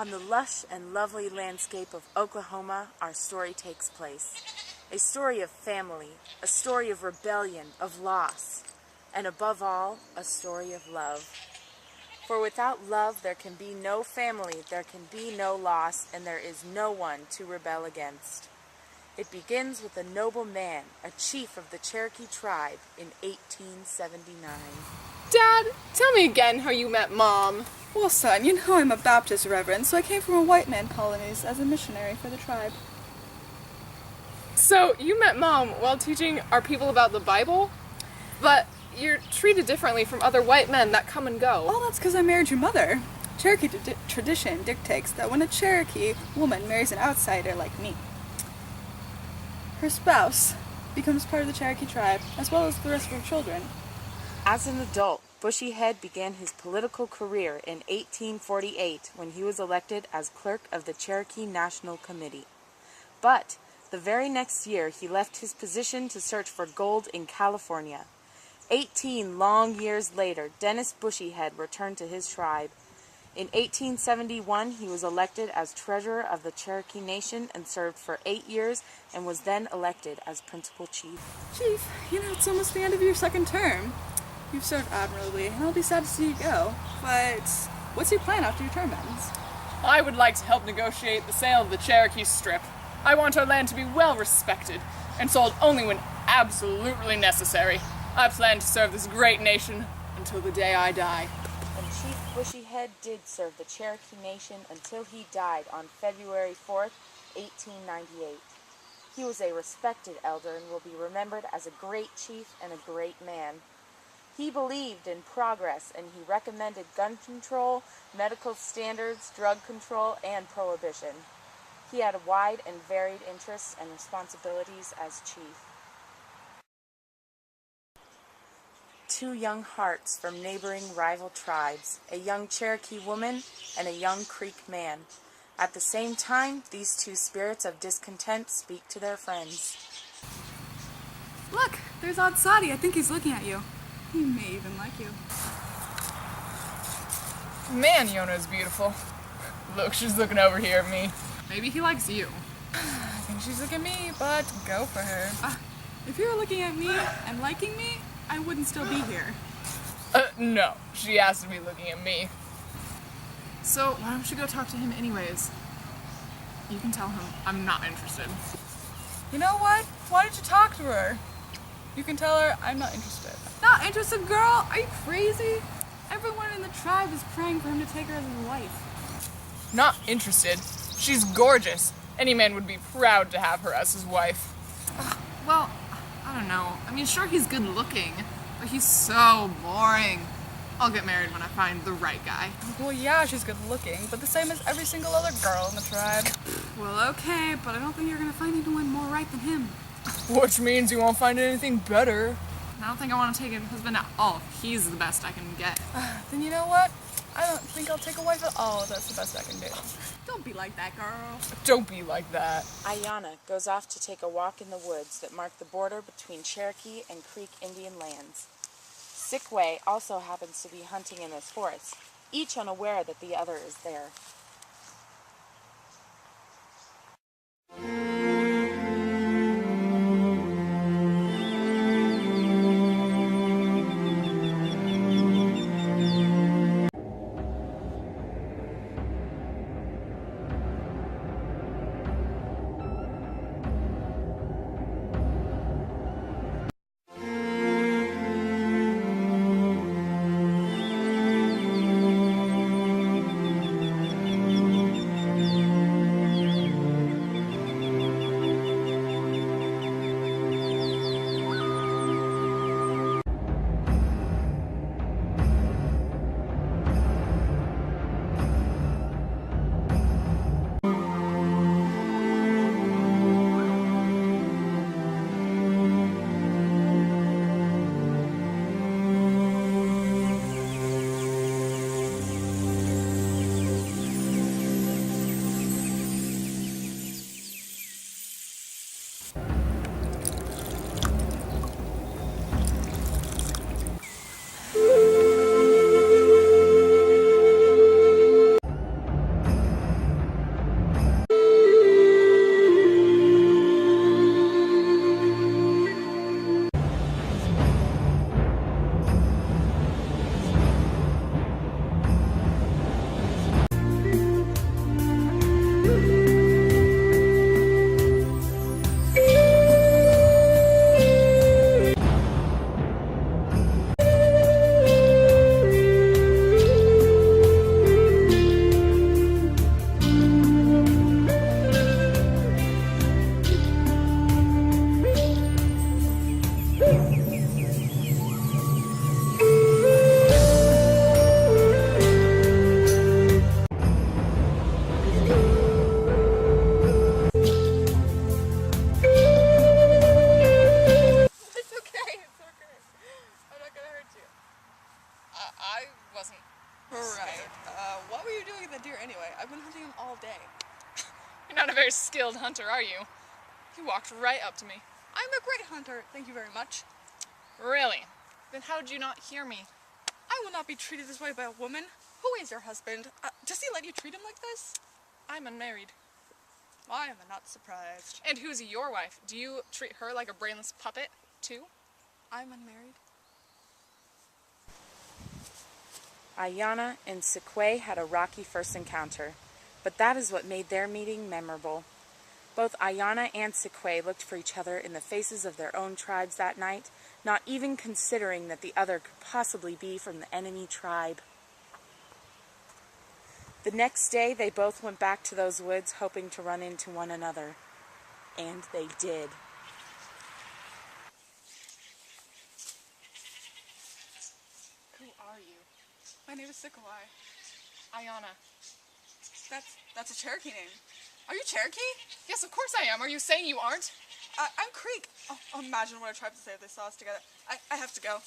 On the lush and lovely landscape of Oklahoma, our story takes place. A story of family, a story of rebellion, of loss, and above all, a story of love. For without love, there can be no family, there can be no loss, and there is no one to rebel against. It begins with a noble man, a chief of the Cherokee tribe in 1879. Dad, tell me again how you met Mom. Well, son, you know I'm a Baptist reverend, so I came from a white man colonies as a missionary for the tribe. So, you met Mom while teaching our people about the Bible? But you're treated differently from other white men that come and go. Oh, that's because I married your mother. Cherokee tradition dictates that when a Cherokee woman marries an outsider like me, her spouse becomes part of the Cherokee tribe, as well as the rest of her children. As an adult, Bushyhead began his political career in 1848 when he was elected as clerk of the Cherokee National Committee. But the very next year, he left his position to search for gold in California. 18 long years later, Dennis Bushyhead returned to his tribe. In 1871, he was elected as treasurer of the Cherokee Nation and served for 8 years and was then elected as principal chief. Chief, it's almost the end of your second term. You've served admirably, and I'll be sad to see you go. But what's your plan after your term ends? I would like to help negotiate the sale of the Cherokee Strip. I want our land to be well respected and sold only when absolutely necessary. I plan to serve this great nation until the day I die. And Chief Bushyhead did serve the Cherokee Nation until he died on February 4th, 1898. He was a respected elder and will be remembered as a great chief and a great man. He believed in progress, and he recommended gun control, medical standards, drug control, and prohibition. He had wide and varied interests and responsibilities as chief. Two young hearts from neighboring rival tribes, a young Cherokee woman and a young Creek man. At the same time, these two spirits of discontent speak to their friends. Look, there's Odd Sadi. I think he's looking at you. He may even like you. Man, Yona's beautiful. Look, she's looking over here at me. Maybe he likes you. I think she's looking at me, but go for her. If you were looking at me and liking me, I wouldn't still be here. No, she has to be looking at me. So, why don't you go talk to him anyways? You can tell him I'm not interested. You know what? Why don't you talk to her? You can tell her I'm not interested. Not interested, girl? Are you crazy? Everyone in the tribe is praying for him to take her as his wife. Not interested. She's gorgeous. Any man would be proud to have her as his wife. Well, I don't know. I mean, sure, he's good looking, but he's so boring. I'll get married when I find the right guy. Well, yeah, she's good looking, but the same as every single other girl in the tribe. Well, okay, but I don't think you're gonna find anyone more right than him. Which means you won't find anything better. I don't think I want to take a husband at all. He's the best I can get. Then you know what? I don't think I'll take a wife at all. That's the best I can do. Don't be like that, girl. Don't be like that. Ayana goes off to take a walk in the woods that mark the border between Cherokee and Creek Indian lands. Sickway also happens to be hunting in this forest, each unaware that the other is there. wasn't. Right. What were you doing with the deer anyway? I've been hunting him all day. You're not a very skilled hunter, are you? You walked right up to me. I'm a great hunter, thank you very much. Really? Then how did you not hear me? I will not be treated this way by a woman. Who is your husband? Does he let you treat him like this? I'm unmarried. I am not surprised. And who's your wife? Do you treat her like a brainless puppet, too? I'm unmarried. Ayana and Sequay had a rocky first encounter, but that is what made their meeting memorable. Both Ayana and Sequay looked for each other in the faces of their own tribes that night, not even considering that the other could possibly be from the enemy tribe. The next day, they both went back to those woods hoping to run into one another. And they did. Who are you? My name is Sequoia. Ayana. That's a Cherokee name. Are you Cherokee? Yes, of course I am. Are you saying you aren't? I'm Creek. Oh, imagine what our tribes would say if they saw us together. I have to go.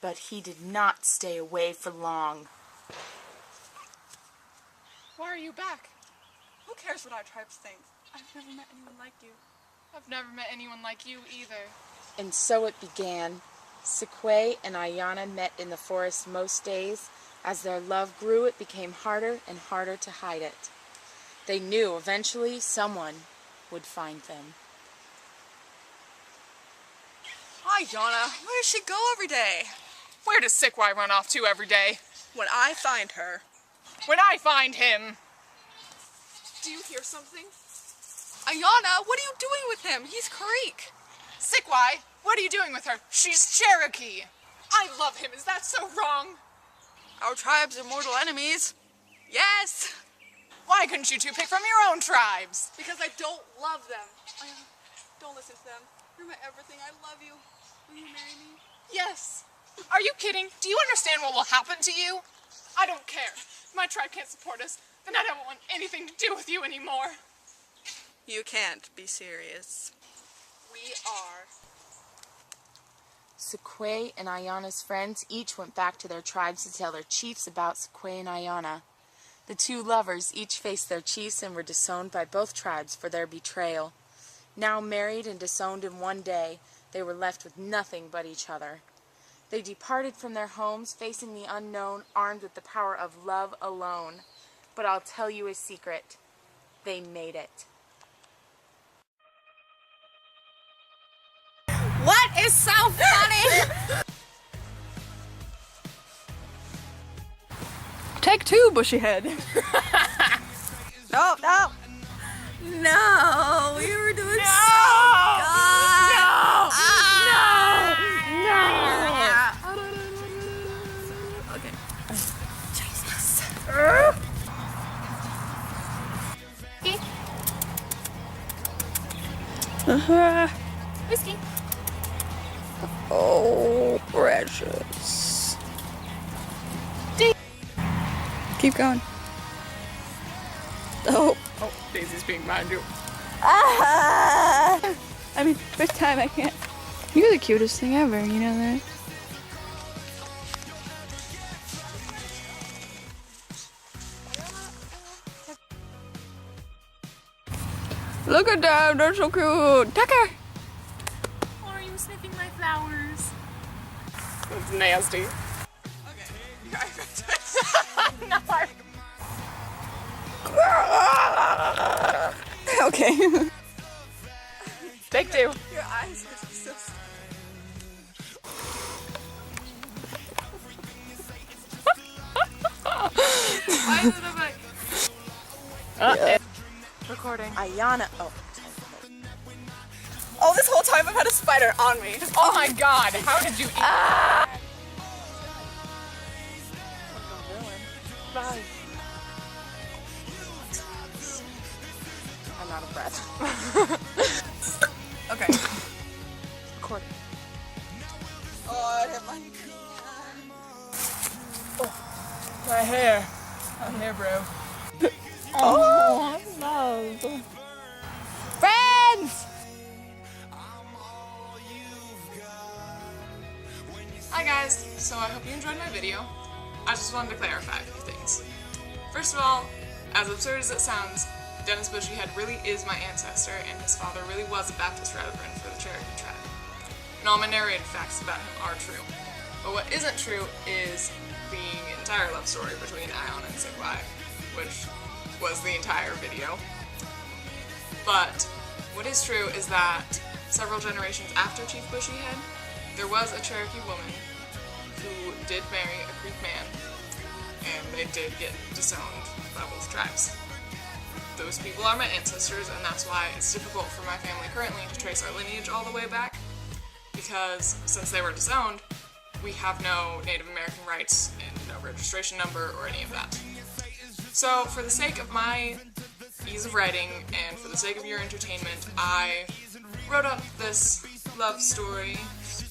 But he did not stay away for long. Why are you back? Who cares what our tribes think? I've never met anyone like you. I've never met anyone like you either. And so it began. Sequay and Ayana met in the forest most days. As their love grew, it became harder and harder to hide it. They knew eventually someone would find them. Hi, Yana. Where does she go every day? Where does Sequoia run off to every day? When I find her. When I find him! Do you hear something? Ayana, what are you doing with him? He's Creek. Sequoia, what are you doing with her? She's Cherokee! I love him, is that so wrong? Our tribes are mortal enemies. Yes! Why couldn't you two pick from your own tribes? Because I don't love them. Ayana, don't listen to them. You're my everything. I love you. Will you marry me? Yes. Are you kidding? Do you understand what will happen to you? I don't care. If my tribe can't support us, then I don't want anything to do with you anymore. You can't be serious. We are. Sequay and Ayana's friends each went back to their tribes to tell their chiefs about Sequay and Ayana. The two lovers each faced their chiefs and were disowned by both tribes for their betrayal. Now married and disowned in one day, they were left with nothing but each other. They departed from their homes, facing the unknown, armed with the power of love alone. But I'll tell you a secret. They made it. What is so funny? Take two, bushy head. No. No, we were doing so good. Okay. Jesus. Whiskey. Oh, precious. Keep going. Oh. Oh, Daisy's being behind you. I mean, first time I can't. You're the cutest thing ever, you know that? Look at them, they're so cute. Tucker! Why are you sniffing my flowers? That's nasty. Okay. Take two. Your eyes are so Why is it like... Recording. Ayana. Oh, this whole time I've had a spider on me. Oh my god, how did you eat? Bye. I'm out of breath. Okay. Recording. Oh, I hit my... My hair. My hair, bro. Oh, no. Friends! Hi guys! So I hope you enjoyed my video. I just wanted to clarify a few things. First of all, as absurd as it sounds, Dennis Bushyhead really is my ancestor, and his father really was a Baptist reverend for the Cherokee tribe. And all my narrated facts about him are true. But what isn't true is the entire love story between Ion and Sigwai, which was the entire video. But what is true is that several generations after Chief Bushyhead, there was a Cherokee woman who did marry a Creek man, and they did get disowned by both tribes. Those people are my ancestors, and that's why it's difficult for my family currently to trace our lineage all the way back, because since they were disowned, we have no Native American rights and no registration number or any of that. So for the sake of my ease of writing and for the sake of your entertainment, I wrote up this love story,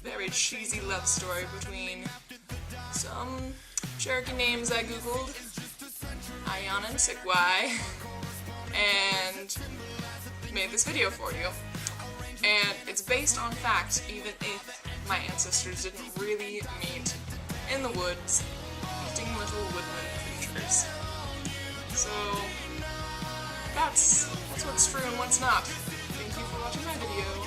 very cheesy love story between some Cherokee names I googled, Ion and Sigwai, and made this video for you. And it's based on fact, even if my ancestors didn't really meet in the woods, hunting little woodland creatures. So that's what's true and what's not. Thank you for watching my video.